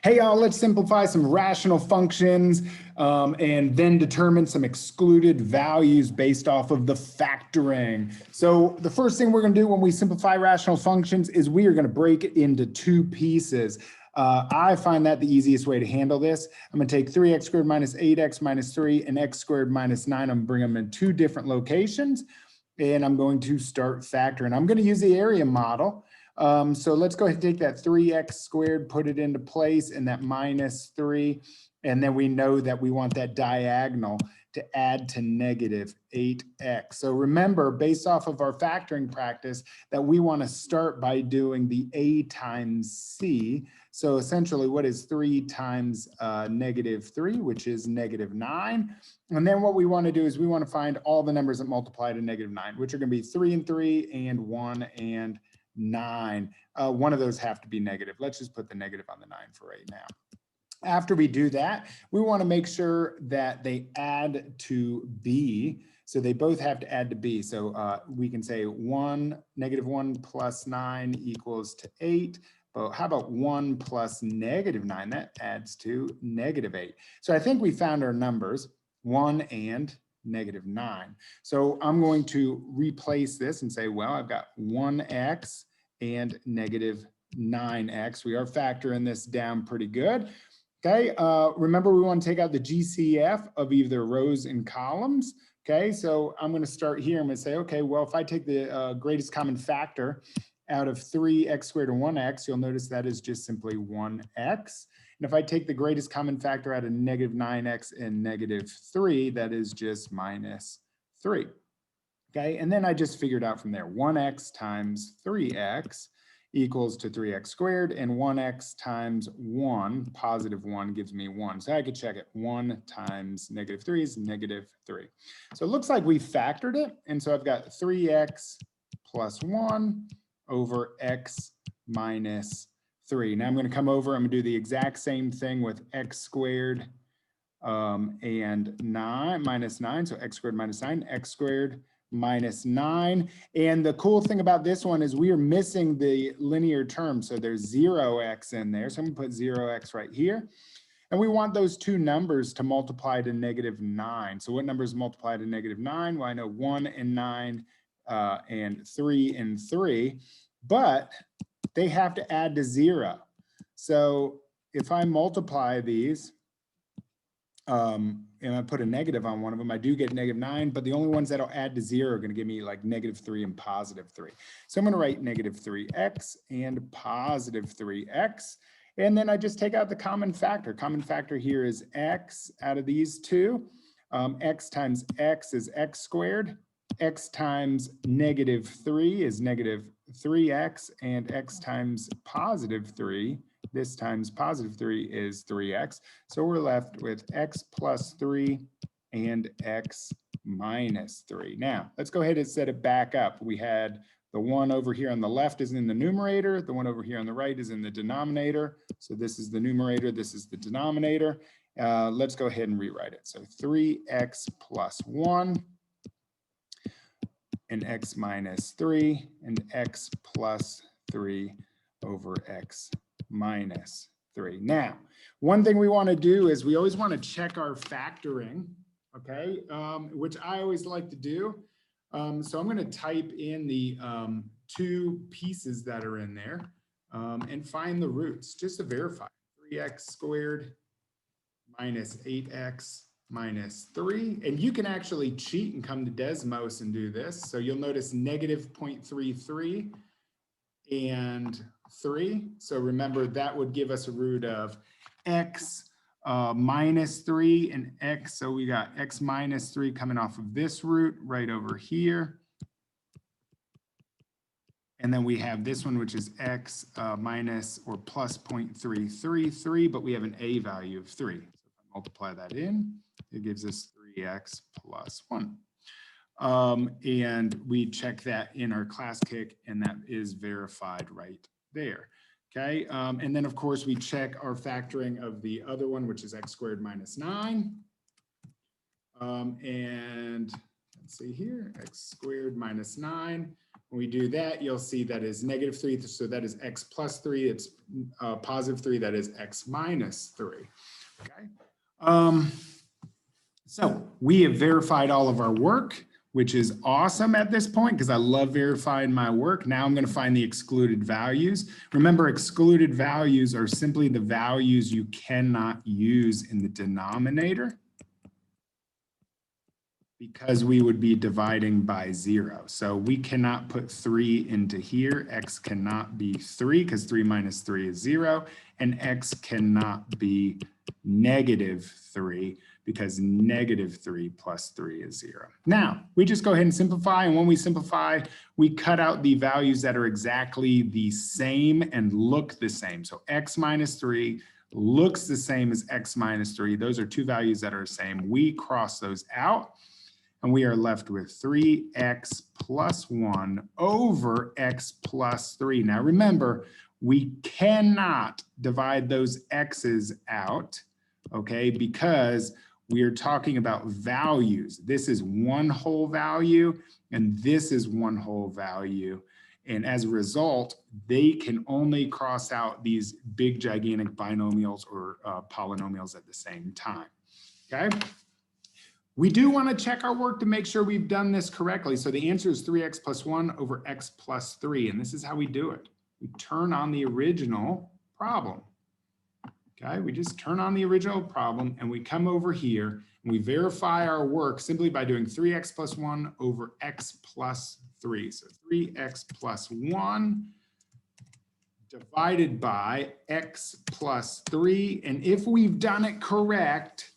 Hey y'all, let's simplify some rational functions and then determine some excluded values based off of the factoring. So the first thing we're going to do when we simplify rational functions is we are going to break it into two pieces. I find that the easiest way to handle this. I'm going to take 3x squared minus 8x minus 3 and x squared minus 9. I'm going to bring them in two different locations, and I'm going to start factoring. I'm going to use the area model. So let's go ahead and take that 3x squared, put it into place, and that minus 3. And then we know that we want that diagonal to add to negative 8x. So remember, based off of our factoring practice, that we want to start by doing the a times c. So essentially, what is 3 times negative 3, which is negative 9? And then what we want to do is we want to find all the numbers that multiply to negative 9, which are going to be 3 and 3 and 1 and 9. One of those have to be negative. Let's just put the negative on the 9 for right now. After we do that, we want to make sure that they add to b. So they both have to add to b. So we can say negative 1 plus 9 equals to 8. But how about 1 plus negative 9? That adds to negative 8. So I think we found our numbers, 1 and negative 9. So I'm going to replace this and say, well, I've got 1x and negative 9x. We are factoring this down pretty good. Okay, remember we want to take out the GCF of either rows and columns. Okay, so I'm going to start here. I'm going to say, okay, well, if I take the greatest common factor out of 3x squared and 1x, you'll notice that is just simply 1x. And if I take the greatest common factor out of negative 9x and negative 3, that is just minus 3. Okay, and then I just figured out from there, 1x times 3x equals to 3x squared, and 1x times 1, positive 1, gives me 1. So I could check it. 1 times negative 3 is negative 3. So it looks like we factored it, and so I've got 3x plus 1 over x minus 3. Now I'm going to come over, I'm going to do the exact same thing with x squared and 9 minus 9. So x squared minus 9, x squared minus 9. And the cool thing about this one is we are missing the linear term. So there's 0x in there. So I'm going to put 0x right here. And we want those two numbers to multiply to negative 9. So what numbers multiply to negative 9? Well, I know 1 and 9 and 3 and 3. But they have to add to 0. So if I multiply these, and I put a negative on one of them, I do get negative 9, but the only ones that'll add to 0 are going to give me like negative 3 and positive 3. So I'm going to write negative 3x and positive 3x. And then I just take out the common factor. Common factor here is x out of these two. X times x is x squared. X times negative 3 is negative 3x, and x times positive 3, this times positive 3 is 3x. So we're left with x plus 3 and x minus 3. Now, let's go ahead and set it back up. We had the one over here on the left is in the numerator. The one over here on the right is in the denominator. So this is the numerator. This is the denominator. Let's go ahead and rewrite it. So 3x plus 1. And x minus 3 and x plus 3 over x minus 3. Now, one thing we want to do is we always want to check our factoring, okay, which I always like to do. So I'm going to type in the two pieces that are in there and find the roots just to verify. 3x squared minus 8x minus 3, and you can actually cheat and come to Desmos and do this. So you'll notice negative 0.33 and 3. So remember that would give us a root of x minus 3 and x. So we got x minus 3 coming off of this root right over here. And then we have this one, which is x minus or plus 0.333, but we have an a value of 3. So if I multiply that in, it gives us 3x plus 1. And we check that in our class kick, and that is verified right there. Okay, and then of course we check our factoring of the other one, which is x squared minus 9. And let's see here, x squared minus 9. When we do that, you'll see that is -3, so that is x plus 3. It's +3, that is x minus 3. Okay. So we have verified all of our work, which is awesome at this point because I love verifying my work. Now I'm going to find the excluded values. Remember, excluded values are simply the values you cannot use in the denominator, because we would be dividing by 0. So we cannot put 3 into here. X cannot be 3 because 3 minus 3 is 0. And X cannot be -3 because -3 plus 3 is 0. Now, we just go ahead and simplify. And when we simplify, we cut out the values that are exactly the same and look the same. So X minus 3 looks the same as X minus 3. Those are two values that are the same. We cross those out. And we are left with 3x plus 1 over x plus 3. Now remember, we cannot divide those x's out, okay, because we are talking about values. This is one whole value, and this is one whole value. And as a result, they can only cross out these big, gigantic binomials or polynomials at the same time, okay? We do want to check our work to make sure we've done this correctly. So the answer is 3x plus 1 over x plus 3. And this is how we do it. We turn on the original problem. Okay, we just turn on the original problem and we come over here and we verify our work simply by doing 3x plus 1 over x plus 3. So 3x plus 1 divided by x plus 3. And if we've done it correct,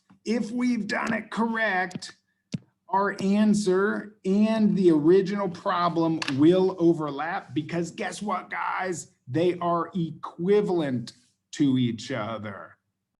our answer and the original problem will overlap because guess what, guys? They are equivalent to each other.